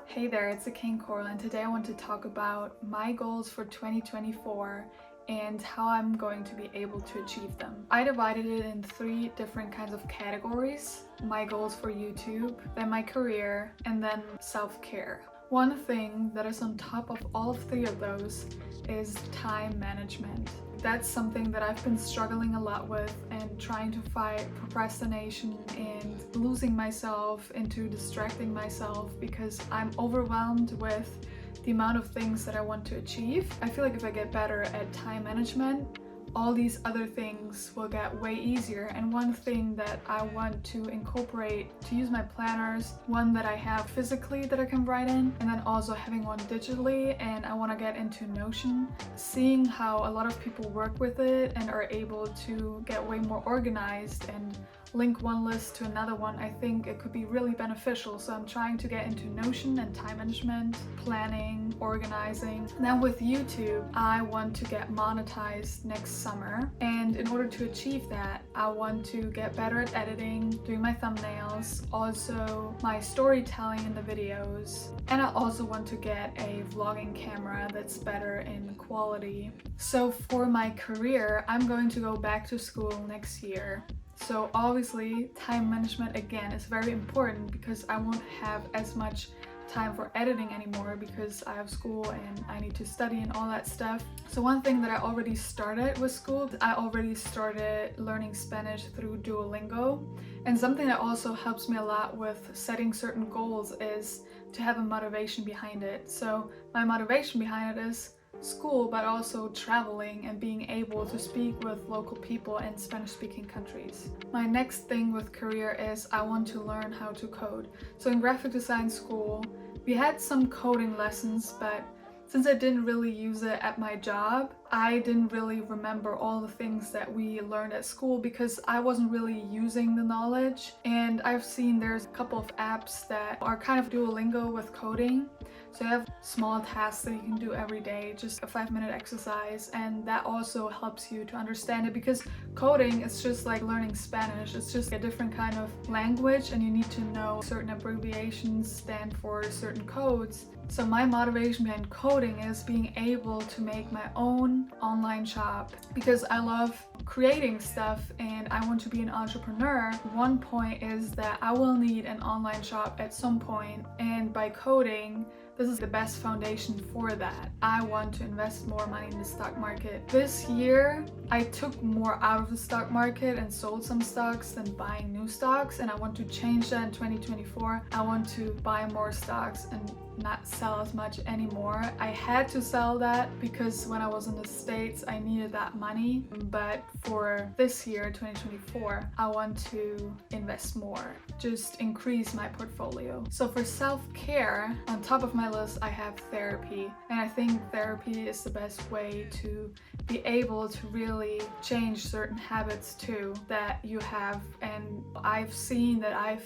Hey there, it's the King Coral, and today I want to talk about my goals for 2024 and how I'm going to be able to achieve them. I divided it in 3 different kinds of categories: my goals for YouTube, then my career, and then self-care. One thing that is on top of all 3 of those is time management. That's something that I've been struggling a lot with and trying to fight procrastination and losing myself into distracting myself because I'm overwhelmed with the amount of things that I want to achieve. I feel like if I get better at time management, all these other things will get way easier. And one thing that I want to incorporate to use my planners, one that I have physically that I can write in, and then also having one digitally. And I want to get into Notion, seeing how a lot of people work with it and are able to get way more organized and link one list to another one. I think it could be really beneficial. So I'm trying to get into Notion and time management, planning, organizing. Now with YouTube, I want to get monetized next summer. And in order to achieve that, I want to get better at editing, doing my thumbnails, also my storytelling in the videos. And I also want to get a vlogging camera that's better in quality. So for my career, I'm going to go back to school next year. So obviously time management again is very important because I won't have as much time for editing anymore because I have school and I need to study and all that stuff. So one thing that I already started with school, I already started learning Spanish through Duolingo. And something that also helps me a lot with setting certain goals is to have a motivation behind it. So my motivation behind it is school, but also traveling and being able to speak with local people in Spanish-speaking countries. My next thing with career is I want to learn how to code. So in graphic design school, we had some coding lessons, but since I didn't really use it at my job, I didn't really remember all the things that we learned at school because I wasn't really using the knowledge. And I've seen there's a couple of apps that are kind of Duolingo with coding. So you have small tasks that you can do every day, just a 5-minute exercise, and that also helps you to understand it because coding is just like learning Spanish. It's just a different kind of language and you need to know certain abbreviations stand for certain codes. So my motivation behind coding is being able to make my own online shop because I love creating stuff and I want to be an entrepreneur. One point is that I will need an online shop at some point, and by coding, this is the best foundation for that. I want to invest more money in the stock market. This year, I took more out of the stock market and sold some stocks than buying new stocks, and I want to change that in 2024. I want to buy more stocks and not sell as much anymore. I had to sell that because when I was in the States, I needed that money. But for this year, 2024, I want to invest more, just increase my portfolio. So for self-care, on top of my list, I have therapy. And I think therapy is the best way to be able to really change certain habits too that you have. And I've seen that I've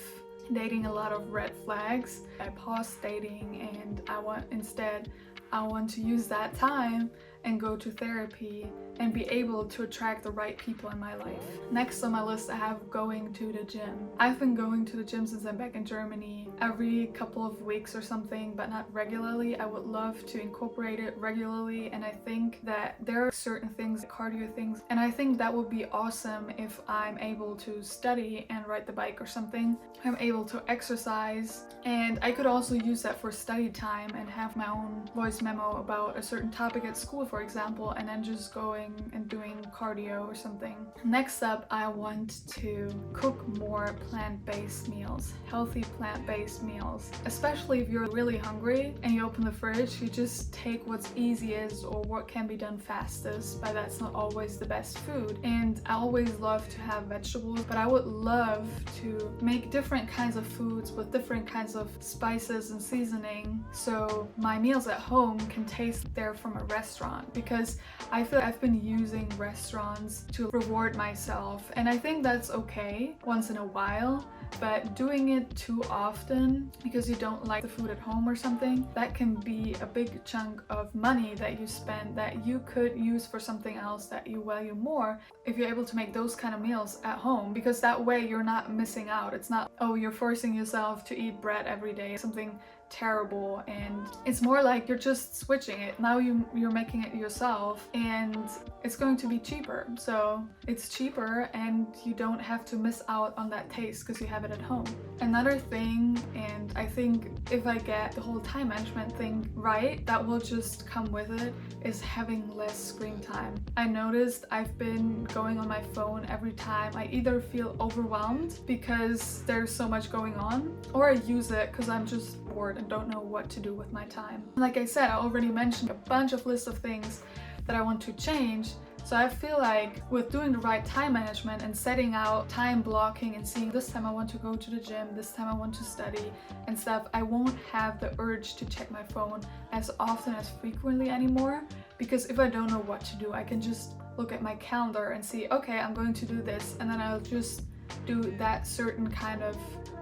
dating a lot of red flags. I paused dating and I want to use that time and go to therapy and be able to attract the right people in my life. Next on my list, I have going to the gym. I've been going to the gym since I'm back in Germany every couple of weeks or something, but not regularly. I would love to incorporate it regularly, and I think that there are certain things, cardio things, and I think that would be awesome if I'm able to study and ride the bike or something. I'm able to exercise, and I could also use that for study time and have my own voice memo about a certain topic at school, for example, and then just going and doing cardio or something. Next up, I want to cook more plant-based meals, healthy plant-based meals. Especially if you're really hungry and you open the fridge, you just take what's easiest or what can be done fastest, but that's not always the best food. And I always love to have vegetables, but I would love to make different kinds of foods with different kinds of spices and seasoning, so my meals at home can taste like they're from a restaurant, because I feel like I've been using restaurants to reward myself, and I think that's okay once in a while, but doing it too often because you don't like the food at home or something, that can be a big chunk of money that you spend that you could use for something else that you value more if you're able to make those kind of meals at home, because that way you're not missing out. It's not, oh, you're forcing yourself to eat bread every day, something terrible, and it's more like you're just switching it. Now you're making it yourself, and it's going to be cheaper. So it's cheaper and you don't have to miss out on that taste because you have it at home. Another thing, and I think if I get the whole time management thing right, that will just come with it, is having less screen time. I noticed I've been going on my phone every time I either feel overwhelmed because there's so much going on, or I use it because I'm just bored and don't know what to do with my time. Like I said, I already mentioned a bunch of lists of things that I want to change. So I feel like with doing the right time management and setting out time blocking and seeing this time I want to go to the gym, this time I want to study and stuff, I won't have the urge to check my phone as often, as frequently anymore. Because if I don't know what to do, I can just look at my calendar and see, okay, I'm going to do this, and then I'll just do that certain kind of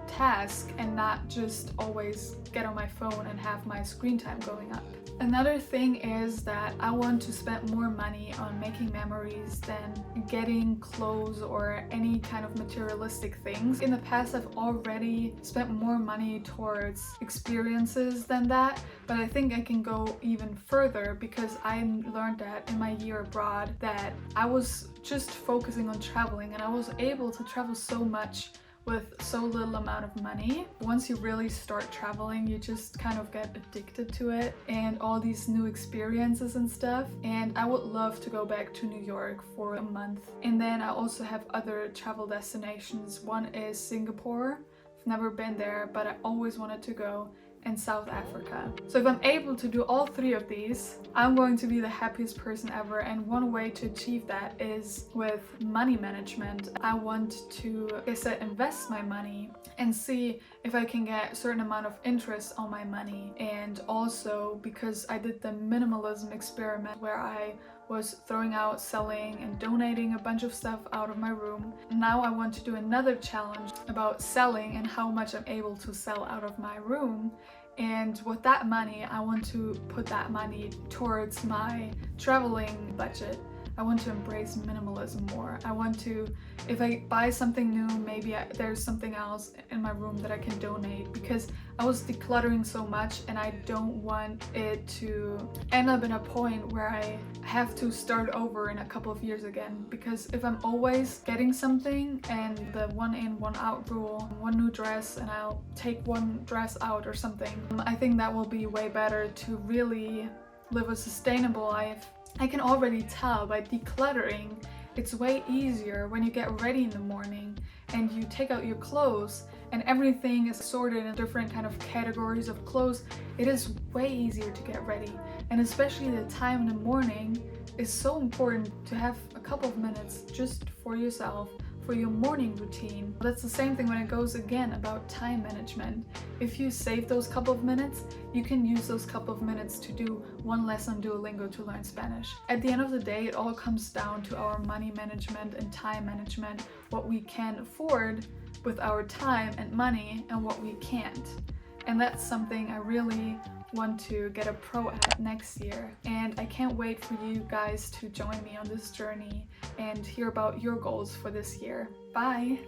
task and not just always get on my phone and have my screen time going up. Another thing is that I want to spend more money on making memories than getting clothes or any kind of materialistic things. In the past, I've already spent more money towards experiences than that, but I think I can go even further because I learned that in my year abroad that I was just focusing on traveling, and I was able to travel so much with so little amount of money. Once you really start traveling, you just kind of get addicted to it and all these new experiences and stuff. And I would love to go back to New York for a month. And then I also have other travel destinations. One is Singapore. I've never been there, but I always wanted to go, and South Africa. So if I'm able to do all three of these, I'm going to be the happiest person ever. And one way to achieve that is with money management. I want to, like I said, invest my money and see if I can get a certain amount of interest on my money. And also because I did the minimalism experiment where I was throwing out, selling, and donating a bunch of stuff out of my room. Now I want to do another challenge about selling and how much I'm able to sell out of my room. And with that money, I want to put that money towards my traveling budget. I want to embrace minimalism more. I want to, if I buy something new, maybe there's something else in my room that I can donate, because I was decluttering so much and I don't want it to end up in a point where I have to start over in a couple of years again. Because if I'm always getting something and the one in, one out rule, one new dress and I'll take one dress out or something, I think that will be way better to really live a sustainable life. I can already tell by decluttering, it's way easier when you get ready in the morning and you take out your clothes and everything is sorted in different kind of categories of clothes. It is way easier to get ready, and especially the time in the morning is so important to have a couple of minutes just for yourself, for your morning routine. That's the same thing when it goes again about time management. If you save those couple of minutes, you can use those couple of minutes to do one lesson on Duolingo to learn Spanish. At the end of the day, it all comes down to our money management and time management, what we can afford with our time and money and what we can't. And that's something I really want to get a pro at next year. And I can't wait for you guys to join me on this journey and hear about your goals for this year. Bye!